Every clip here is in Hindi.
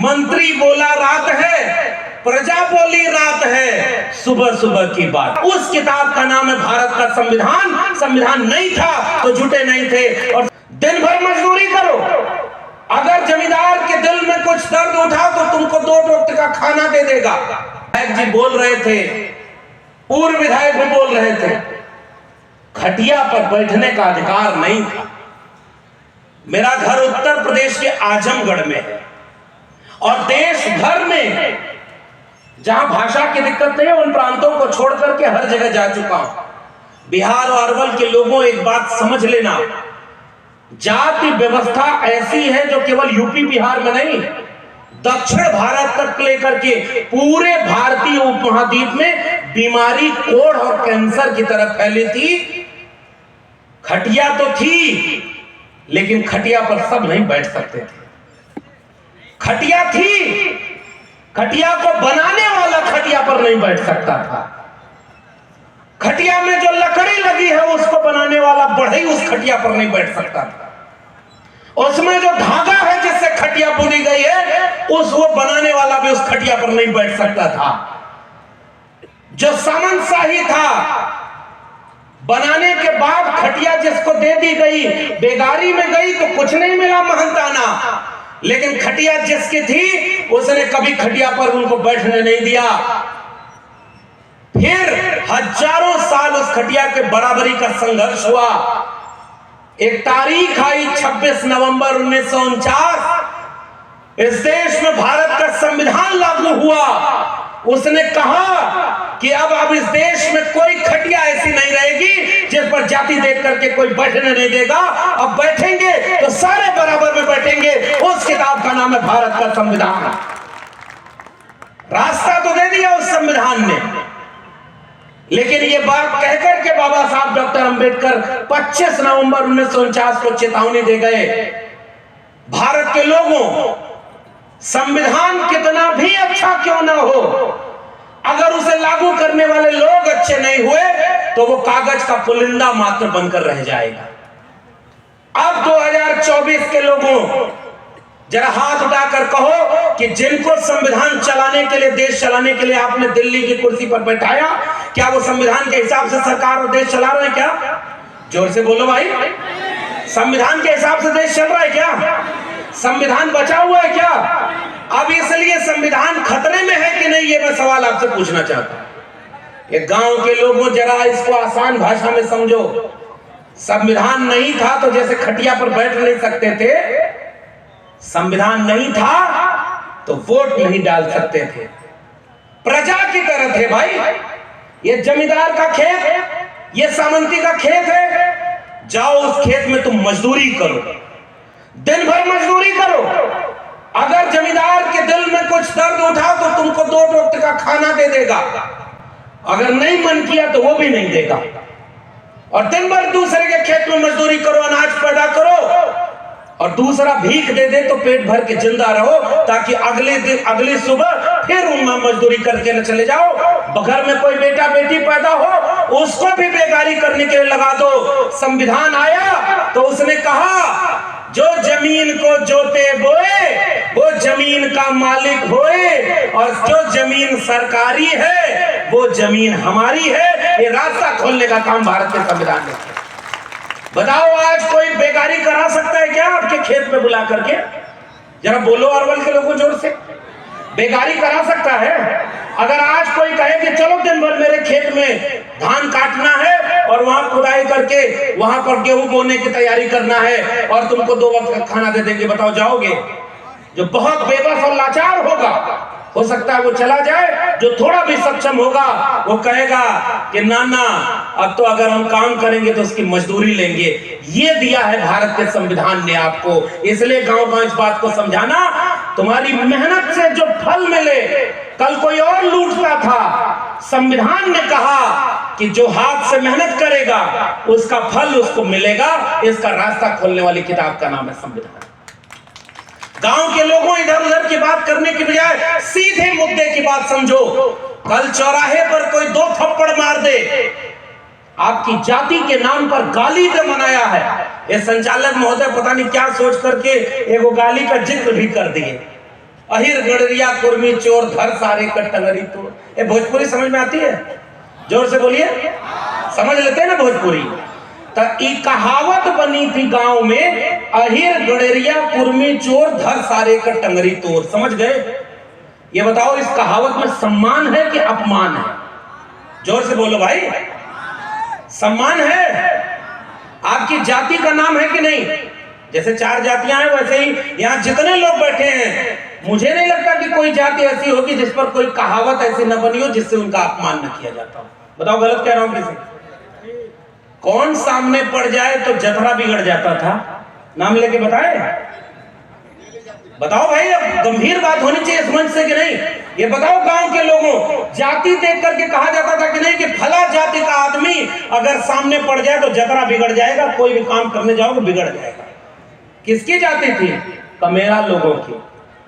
मंत्री बोला रात है, प्रजा बोली रात है, सुबह सुबह की बात। उस किताब का नाम है भारत का संविधान। संविधान नहीं था तो झूठे नहीं थे। और दिन भर मजदूरी करो, अगर जमींदार के दिल में कुछ दर्द उठा तो तुमको 2 वक्त का खाना दे देगा। विधायक जी बोल रहे थे, पूर्व विधायक भी बोल रहे थे, खटिया पर बैठने का अधिकार नहीं था। मेरा घर उत्तर प्रदेश के आजमगढ़ में है और देश भर में जहां भाषा की दिक्कत नहीं है उन प्रांतों को छोड़ करके हर जगह जा चुका हूं। बिहार और अरवल के लोगों, एक बात समझ लेना, जाति व्यवस्था ऐसी है जो केवल यूपी बिहार में नहीं, दक्षिण भारत तक लेकर के पूरे भारतीय उपमहाद्वीप में बीमारी कोढ़ और कैंसर की तरह फैली थी। खटिया तो थी, लेकिन खटिया पर सब नहीं बैठ सकते थे। खटिया थी, खटिया को बनाने वाला खटिया पर नहीं बैठ सकता था। खटिया में जो लकड़ी लगी है उसको बनाने वाला बढ़ई उस खटिया पर नहीं बैठ सकता था। उसमें जो धागा है जिससे खटिया बुनी गई है वो बनाने वाला भी उस खटिया पर नहीं बैठ सकता था। जो सामंत शाही था, बनाने के बाद खटिया जिसको दे दी गई, बेगारी में गई तो कुछ नहीं मिला महंताना, लेकिन खटिया जिसकी थी उसने कभी खटिया पर उनको बैठने नहीं दिया। फिर हजारों साल उस खटिया के बराबरी का संघर्ष हुआ। एक तारीख आई 26 नवंबर 1949, इस देश में भारत का संविधान लागू हुआ। उसने कहा कि अब इस देश में कोई खटिया ऐसी नहीं रहेगी जिस पर जाति देख करके कोई बैठने नहीं देगा। अब बैठेंगे तो सारे बराबर में बैठेंगे। उस किताब का नाम है भारत का संविधान। रास्ता तो दे दिया उस संविधान ने, लेकिन ये बात कहकर के बाबा साहब डॉक्टर अंबेडकर 25 नवंबर 1949 को चेतावनी दे गए, भारत के लोगों, संविधान कितना भी अच्छा क्यों ना हो, अगर उसे लागू करने वाले लोग अच्छे नहीं हुए तो वो कागज का पुलिंदा मात्र बनकर रह जाएगा। अब 2024 के लोगों, जरा हाथ उठाकर कहो कि जिनको संविधान चलाने के लिए, देश चलाने के लिए आपने दिल्ली की कुर्सी पर बैठाया, क्या वो संविधान के हिसाब से सरकार और देश चला रहे हैं? क्या जोर से बोलो भाई, संविधान के हिसाब से देश चल रहा है क्या? संविधान बचा हुआ है क्या? अब इसलिए संविधान खतरे में है कि नहीं, ये मैं सवाल आपसे पूछना चाहता हूं। एक गांव के लोगों, जरा इसको आसान भाषा में समझो। संविधान नहीं था तो जैसे खटिया पर बैठ नहीं सकते थे, संविधान नहीं था तो वोट नहीं डाल सकते थे। प्रजा की तरह थे भाई। ये जमींदार का खेत, ये सामंती का खेत है, जाओ उस खेत में तुम मजदूरी करो, दिन भर मजदूरी करो। अगर जमींदार के दिल में कुछ दर्द उठा तो तुमको 2 वक्त का खाना दे देगा, अगर नहीं मन किया तो वो भी नहीं देगा। और दिन भर दूसरे के खेत में मजदूरी करो, अनाज पैदा करो, और दूसरा भीख दे दे तो पेट भर के जिंदा रहो, ताकि अगले दिन, अगली सुबह फिर उनमें मजदूरी करके न चले जाओ। घर में कोई बेटा बेटी पैदा हो उसको भी बेगारी करने के लिए लगा दो। संविधान आया तो उसने कहा, जो जमीन को जोते बोए वो जमीन का मालिक होए, और जो जमीन सरकारी है वो जमीन हमारी है। ये रास्ता खोलने का काम भारत के संविधान ने किया। बताओ, आज कोई बेगारी करा सकता है क्या आपके खेत में बुला करके? जरा बोलो अरवल के लोगों जोर से, बेगारी करा सकता है? अगर आज कोई कहे कि चलो दिन भर मेरे खेत में धान काटना है और वहां खुदाई करके वहां पर गेहूं बोने की तैयारी करना है और तुमको 2 वक्त का खाना दे देंगे, बताओ जाओगे? जो बहुत बेबस और लाचार होगा, हो सकता है वो चला जाए। जो थोड़ा भी सक्षम होगा वो कहेगा कि नाना अब तो अगर हम काम करेंगे तो उसकी मजदूरी लेंगे। ये दिया है भारत के संविधान ने आपको। इसलिए गांव-गांव इस बात को समझाना, तुम्हारी मेहनत से जो फल मिले, कल कोई और लूटता था, संविधान ने कहा कि जो हाथ से मेहनत करेगा उसका फल उसको मिलेगा। इसका रास्ता खोलने वाली किताब का नाम है संविधान। गांव के लोगों, इधर उधर की बात करने की बजाय सीधे मुद्दे की बात समझो। कल चौराहे पर कोई 2 थप्पड़ मार दे, आपकी जाति के नाम पर गाली दे मनाया है। ये संचालक महोदय पता नहीं क्या सोच करके एगो गाली का जिक्र भी कर दिए। अहिर गड़रिया कुर्मी चोर धर सारे कटंगरी तोड़। ये भोजपुरी समझ में आती है? जोर से बोलिए, समझ लेते हैं ना भोजपुरी? तो ई कहावत बनी थी गांव में, अहिर गड़रिया कुर्मी चोर धर सारे कटंगरी तोड़। समझ गए? ये बताओ इस कहावत में सम्मान है कि अपमान है? जोर से बोलो भाई। सम्मान है। आपकी जाति का नाम है कि नहीं? जैसे 4 जातियां हैं वैसे ही यहां जितने लोग बैठे हैं, मुझे नहीं लगता कि कोई जाति ऐसी होगी जिस पर कोई कहावत ऐसी न बनी हो जिससे उनका अपमान न किया जाता हो। बताओ गलत कह रहा हूं किसी? कौन सामने पड़ जाए तो जतरा बिगड़ जाता था? नाम लेके बताए? बताओ भाई, अब गंभीर बात होनी चाहिए समझ से कि नहीं? ये बताओ गांव के लोगों, जाति देख करके कहा जाता था कि नहीं कि फला जाति का आदमी अगर सामने पड़ जाए तो जतरा बिगड़ जाएगा, कोई भी काम करने जाओगे बिगड़ जाएगा। किसकी जाति थी? कमेरा लोगों की।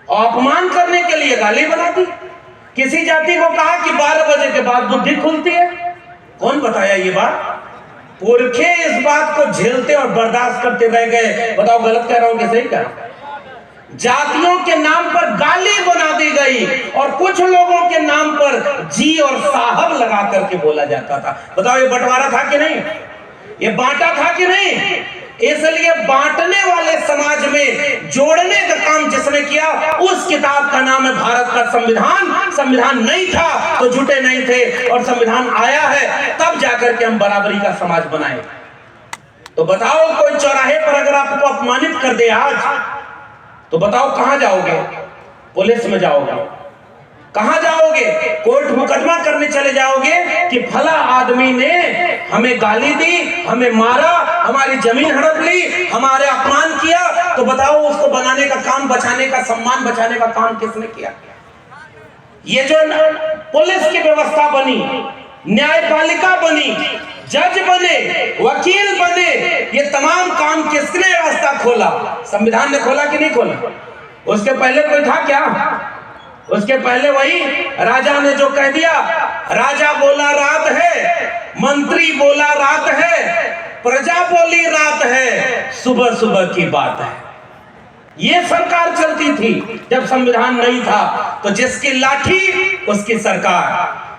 और अपमान करने के लिए गाली बना दी। किसी जाति को कहा कि 12 बजे के बाद बुद्धि खुलती है। कौन बताया ये बात? पुरखे इस बात को झेलते और बर्दाश्त करते रह गए। बताओ गलत कह रहा हूं कि सही कह रहा हूं? जातियों के नाम पर गाली बना दी गई और कुछ लोगों के नाम पर जी और साहब लगा करके बोला जाता था। बताओ ये बंटवारा था कि नहीं? ये बांटा था कि नहीं? इसलिए बांटने वाले समाज में जोड़ने का काम जिसने किया, उस किताब का नाम है भारत का संविधान। संविधान नहीं था तो जुटे नहीं थे, और संविधान आया है तब जाकर के हम बराबरी का समाज बनाए। तो बताओ कोई चौराहे पर अगर आपको अपमानित कर दे आज, तो बताओ कहां जाओगे? पुलिस में जाओगे? कहां जाओगे? कोर्ट मुकदमा करने चले जाओगे कि फला आदमी ने हमें गाली दी, हमें मारा, हमारी जमीन हड़प ली, हमारे अपमान किया। तो बताओ उसको बनाने का काम, बचाने का, सम्मान बचाने का काम किसने किया? ये जो पुलिस की व्यवस्था बनी, न्यायपालिका बनी, जज बने, वकील बने, ये तमाम काम किसने रास्ता खोला? संविधान ने खोला कि नहीं खोला? उसके पहले कोई था क्या? उसके पहले वही राजा ने जो कह दिया, राजा बोला रात है, मंत्री बोला रात है, प्रजा बोली रात है, सुबह सुबह की बात है। ये सरकार चलती थी जब संविधान नहीं था। तो जिसकी लाठी उसकी सरकार।